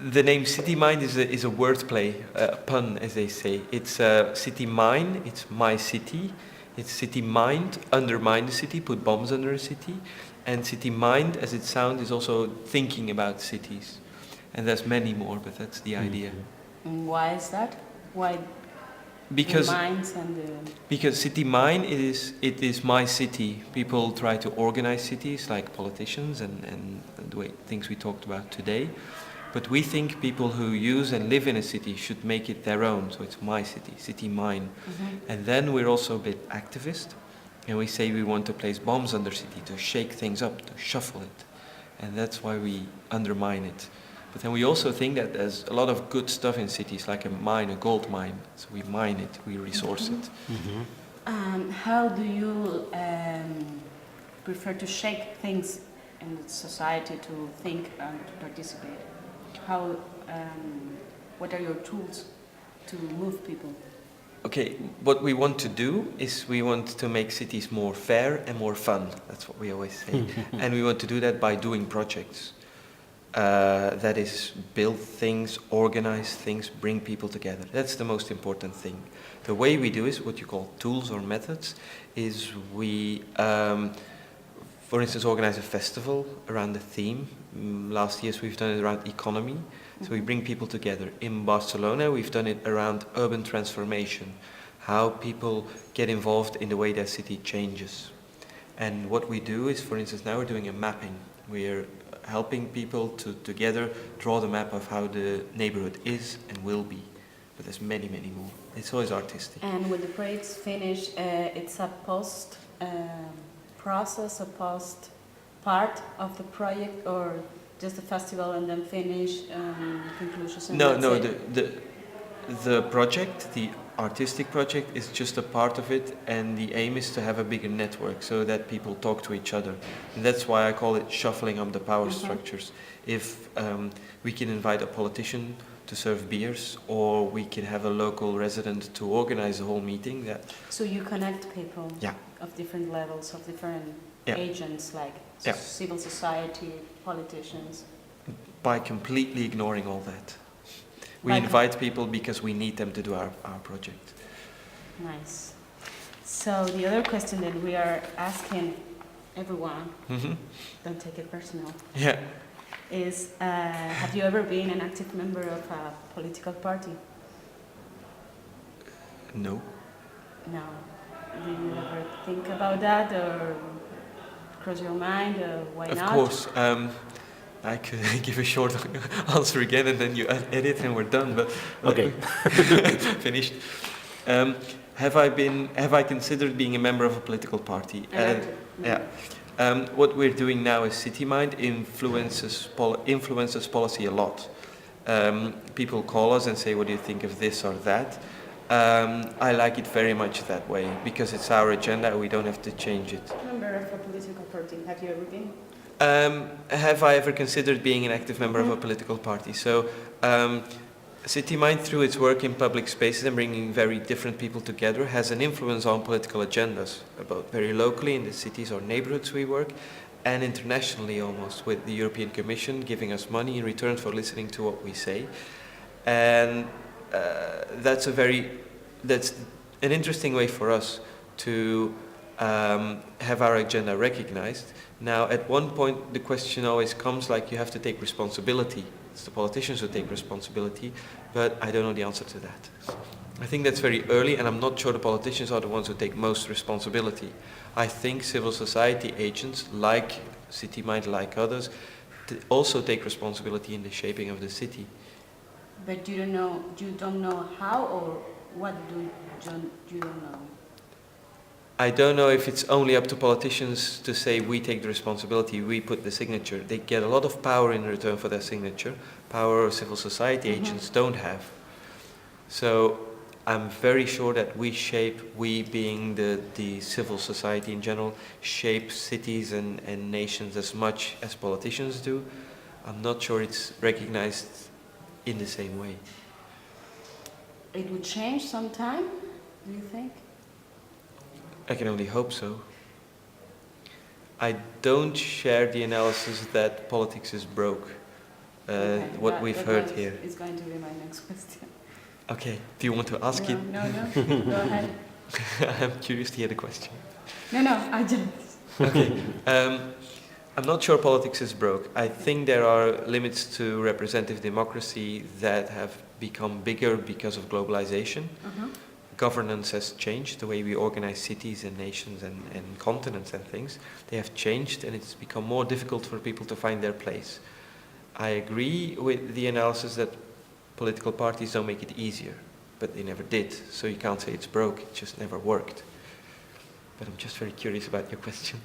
The name CityMine is a wordplay, a pun, as they say. It's CityMine, it's my city. It's city mind, undermine the city, put bombs under a city. And city mind, as it sounds, is also thinking about cities. And there's many more, but that's the idea. And why is that? Why Because the minds and the... Because CityMine, it is my city. People try to organize cities like politicians and the way things we talked about today. But we think people who use and live in a city should make it their own. So it's my city, CityMine. And then we're also a bit activist. And we say we want to place bombs under city, to shake things up, to shuffle it. And that's why we undermine it. But then we also think that there's a lot of good stuff in cities, like a mine, a gold mine. So we mine it, we resource it. How do you prefer to shake things in society to think and to participate? How, what are your tools to move people? Okay, what we want to do is we want to make cities more fair and more fun. That's what we always say. And we want to do that by doing projects. That is, build things, organize things, bring people together. That's the most important thing. The way we do is what you call tools or methods, is we, for instance, organize a festival around a theme. Last year we've done it around economy. So we bring people together. In Barcelona we've done it around urban transformation, how people get involved in the way their city changes. And what we do is, for instance, now we're doing a mapping. We're helping people to together draw the map of how the neighborhood is and will be. But there's many, many more. It's always artistic. And when the project's finished, it's a post process, a post part of the project, or just a festival and then finish conclusions? And No, the project, the artistic project, is just a part of it, and the aim is to have a bigger network so that people talk to each other. And that's why I call it shuffling up the power structures. If we can invite a politician to serve beers, or we can have a local resident to organize the whole meeting. So you connect people of different levels, of different agents, like civil society, politicians. By completely ignoring all that. We invite people because we need them to do our project. Nice. So the other question that we are asking everyone, don't take it personal, is have you ever been an active member of a political party? No. No. Do you ever think about that or cross your mind? Why not? Of course. I could give a short answer again and then you edit and we're done. But okay, finished. Have I considered being a member of a political party? What we're doing now is CityMine influences policy a lot. People call us and say, what do you think of this or that? I like it very much that way because it's our agenda. We don't have to change it. Member of a political party, have you ever been? Have I ever considered being an active member of a political party? So, CityMine, through its work in public spaces and bringing very different people together, has an influence on political agendas, both very locally in the cities or neighborhoods we work, and internationally almost, with the European Commission giving us money in return for listening to what we say. And that's an interesting way for us to have our agenda recognized. Now, at one point, the question always comes like you have to take responsibility. It's the politicians who take responsibility, but I don't know the answer to that. I think that's very early, and I'm not sure the politicians are the ones who take most responsibility. I think civil society agents, like CityMine, like others, also take responsibility in the shaping of the city. But you don't know how, or what you don't know? I don't know if it's only up to politicians to say we take the responsibility, we put the signature. They get a lot of power in return for their signature, power civil society agents don't have. So I'm very sure that we being the civil society in general, shape cities and nations as much as politicians do. I'm not sure it's recognized in the same way. It would change sometime, do you think? I can only hope so. I don't share the analysis that politics is broke. Okay, what that- we've that heard was- here. is going to be my next question. Okay, do you want to ask it? No, go ahead. I'm curious to hear the question. No, I just. Okay. I'm not sure politics is broke. I think there are limits to representative democracy that have become bigger because of globalization. Governance has changed, the way we organize cities and nations and continents and things. They have changed, and it's become more difficult for people to find their place. I agree with the analysis that political parties don't make it easier, but they never did. So you can't say it's broke, it just never worked. But I'm just very curious about your question.